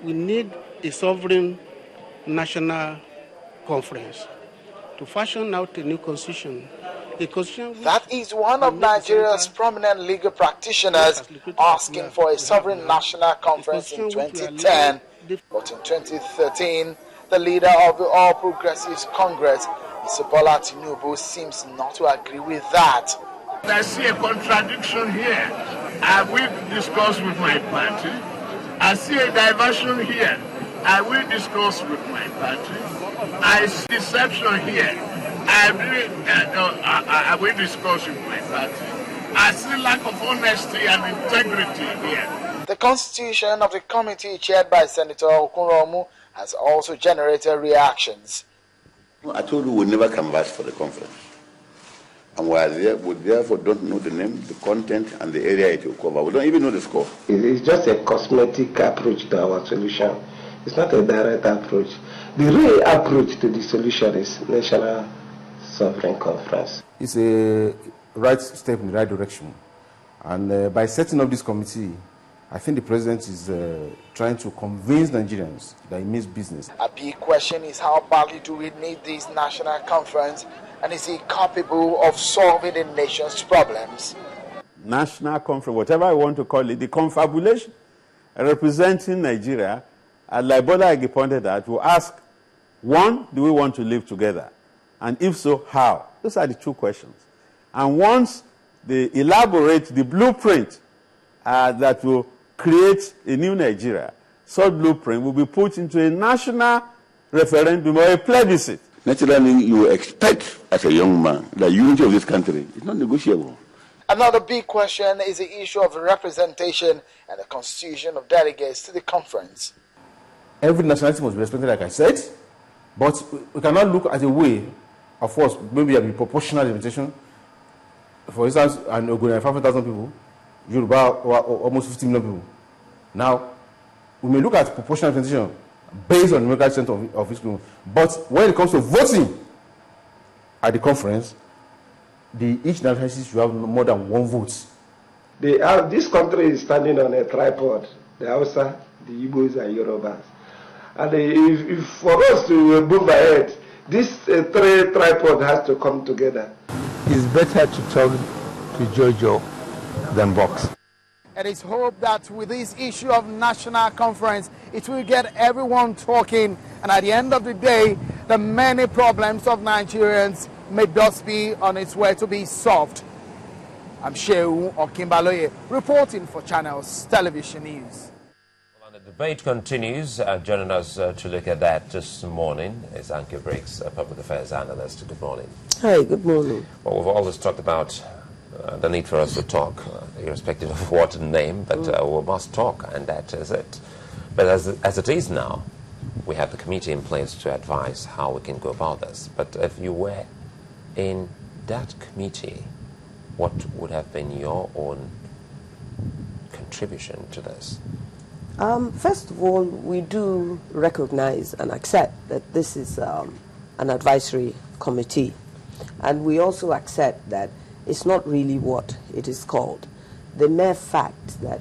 we need a sovereign national conference to fashion out a new constitution. That is one of Nigeria's prominent legal practitioners asking for a sovereign national conference in 2010. But in 2013, the leader of the All Progressives Congress, Mr. Bola Tinubu, seems not to agree with that. I see a contradiction here. I will discuss with my party. I see a diversion here. I will discuss with my party. I see deception here. I will discuss with my party. I see lack of honesty and integrity here. The constitution of the committee chaired by Senator Okunromu has also generated reactions. I told you we never canvass for the conference. And we therefore don't know the name, the content, and the area it will cover. We don't even know the score. It's just a cosmetic approach to our solution. It's not a direct approach. The real approach to the solution is National Sovereign Conference. It's a right step in the right direction. And by setting up this committee, I think the president is trying to convince Nigerians that he means business. A big question is how badly do we need this national conference, and is it capable of solving the nation's problems? National conference, whatever I want to call it, the confabulation representing Nigeria, and like Bola Ige pointed out, will ask, one, do we want to live together? And if so, how? Those are the two questions. And once they elaborate the blueprint that will create a new Nigeria, such blueprint will be put into a national referendum or a plebiscite. Naturally, you expect as a young man the unity of this country is not negotiable. Another big question is the issue of representation and the constitution of delegates to the conference. Every nationality must be respected, like I said, but we cannot look at a way, of course, maybe a proportional representation. For instance, an Ogun 500,000 people, Yoruba almost 50 million people. Now, we may look at proportional representation based on the numerical strength of each people, but when it comes to voting at the conference, each nationality should have more than one vote. This country is standing on a tripod: the Hausa, the Igbos, and Yorubas. And if for us to move ahead, this three tripod has to come together. It's better to talk to Jojo than box. It is hoped that with this issue of national conference, it will get everyone talking, and at the end of the day, the many problems of Nigerians may thus be on its way to be solved. I'm Shehu Okimbaloye, reporting for Channels Television News. Well, the debate continues. Joining us to look at that this morning is Annkio Briggs, a public affairs analyst. Good morning. Hi, good morning. Well, we've always talked about the need for us to talk, irrespective of what name, but we must talk, and that is it. But as it is now, we have the committee in place to advise how we can go about this. But if you were in that committee, what would have been your own contribution to this? First of all, we do recognize and accept that this is an advisory committee. And we also accept that it's not really what it is called. The mere fact that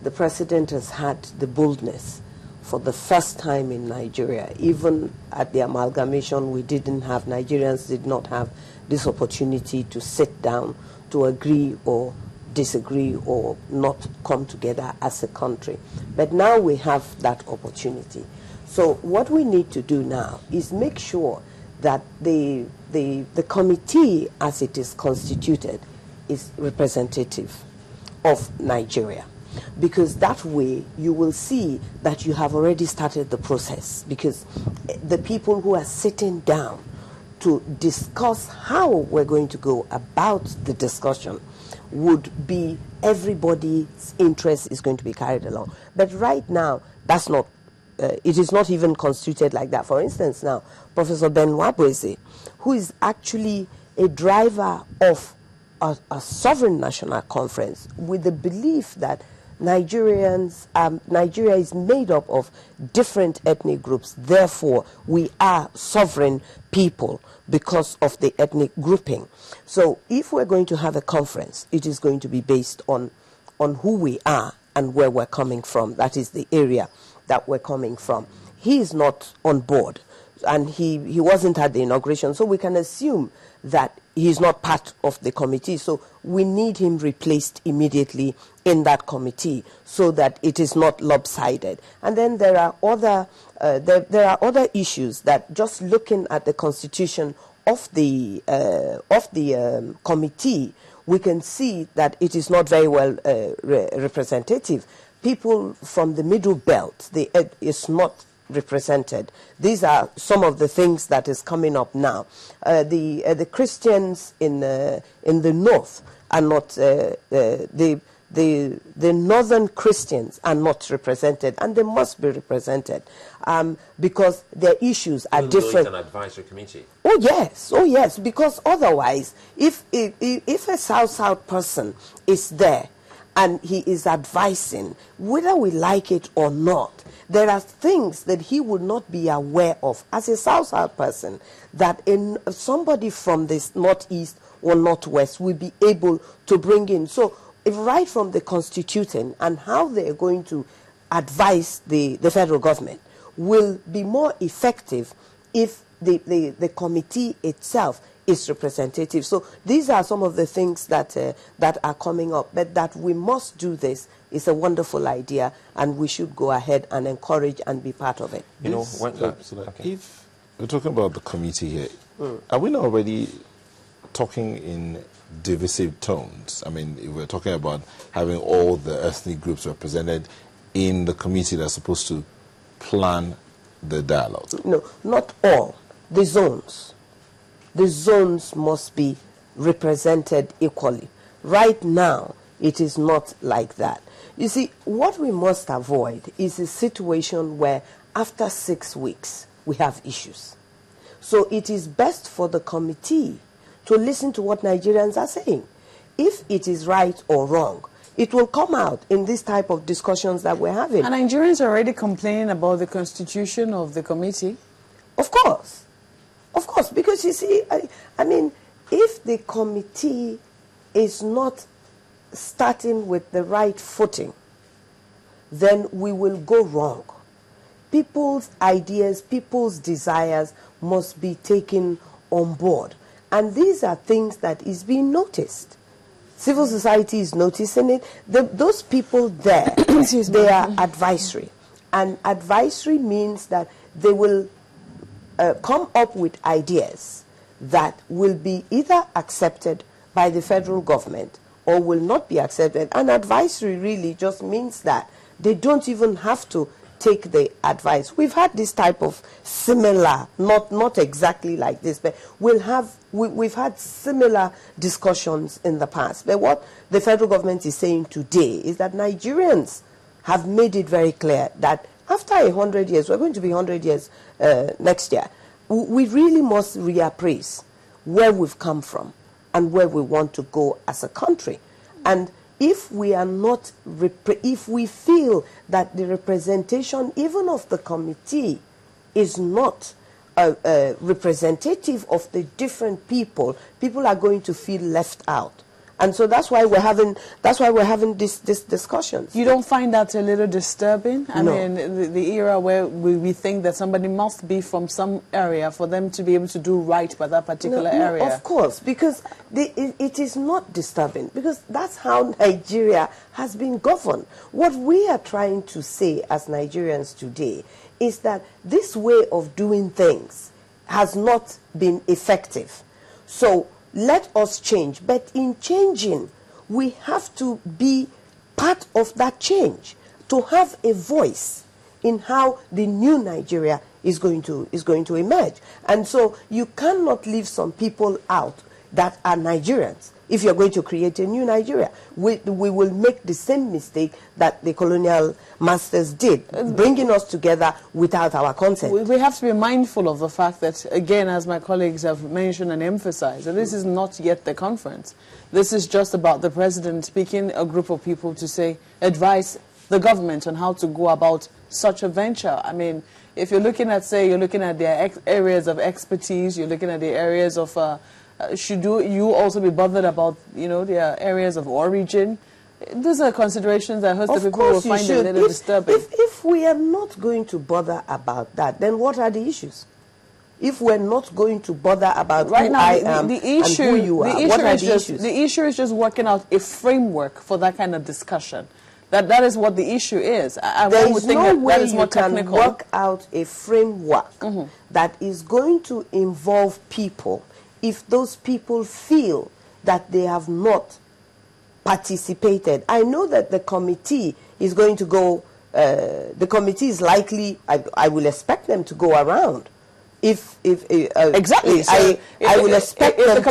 the president has had the boldness for the first time in Nigeria, even at the amalgamation, Nigerians did not have this opportunity to sit down to agree or disagree or not come together as a country. But now we have that opportunity. So what we need to do now is make sure that the committee, as it is constituted, is representative of Nigeria. Because that way you will see that you have already started the process, because the people who are sitting down to discuss how we're going to go about the discussion would be everybody's interest is going to be carried along. But right now, that's not, it is not even constituted like that. For instance, now, Professor Ben Wabweze, who is actually a driver of a sovereign national conference with the belief that Nigeria is made up of different ethnic groups. Therefore, we are sovereign people because of the ethnic grouping. So if we're going to have a conference, it is going to be based on who we are and where we're coming from. That is the area that we're coming from. He is not on board, and he wasn't at the inauguration, so we can assume that he's not part of the committee. So we need him replaced immediately in that committee so that it is not lopsided. And then there are other issues that, just looking at the constitution of the committee, we can see that it is not very well representative. People from the middle belt, is not represented. These are some of the things that is coming up now. The Christians in the north are not, the northern Christians are not represented, and they must be represented because their issues are different. It's an advisory committee. Oh yes, because otherwise, if a South person is there and he is advising, whether we like it or not, there are things that he would not be aware of as a South person that somebody from this northeast or northwest will be able to bring in. So right from the constituting and how they are going to advise the federal government will be more effective if the committee itself is representative. So these are some of the things that are coming up. But that we must do this is a wonderful idea, and we should go ahead and encourage and be part of it. If we're talking about the committee here, are we not already talking in divisive tones? I mean, if we're talking about having all the ethnic groups represented in the committee that's supposed to plan the dialogue. No, not all. The zones. The zones must be represented equally. Right now, it is not like that. You see, what we must avoid is a situation where after 6 weeks, we have issues. So it is best for the committee to listen to what Nigerians are saying. If it is right or wrong, it will come out in this type of discussions that we're having. And Nigerians are already complaining about the constitution of the committee? Of course, because you see, I mean, if the committee is not starting with the right footing, then we will go wrong. People's ideas, people's desires must be taken on board. And these are things that is being noticed. Civil society is noticing it. Those people there, they are advisory. And advisory means that they will come up with ideas that will be either accepted by the federal government or will not be accepted. And advisory really just means that they don't even have to take the advice. We've had this type of similar, not exactly like this, but we've had similar discussions in the past. But what the federal government is saying today is that Nigerians have made it very clear that after 100 years, we're going to be 100 years next year, we really must reappraise where we've come from and where we want to go as a country. And if we are not, if we feel that the representation even of the committee is not representative of the different people, people are going to feel left out. And so that's why we're having this discussions. You don't find that a little disturbing? I No. mean, the era where we think that somebody must be from some area for them to be able to do right by that particular area. Of course, because it is not disturbing, because that's how Nigeria has been governed. What we are trying to say as Nigerians today is that this way of doing things has not been effective. So let us change. But in changing, we have to be part of that change, to have a voice in how the new Nigeria is going to emerge. And so you cannot leave some people out that are Nigerians if you're going to create a new Nigeria. We will make the same mistake that the colonial masters did, bringing us together without our consent. We have to be mindful of the fact that, again, as my colleagues have mentioned and emphasized, that this is not yet the conference. This is just about the president speaking a group of people to say, advise the government on how to go about such a venture. I mean, if you're looking at, say, you're looking at their areas of expertise, you're looking at the areas of should you also be bothered about, their areas of origin? Those are considerations that host of people will find a little disturbing. If we are not going to bother about that, then what are the issues? If we're not going to bother about who I am and who you are, what are the issues? The issue is just working out a framework for that kind of discussion. That is what the issue is. There is no way you can work out a framework that is going to involve people if those people feel that they have not participated. I know that the committee is going to go, the committee is likely, I will expect them to go around. Exactly. I will expect them to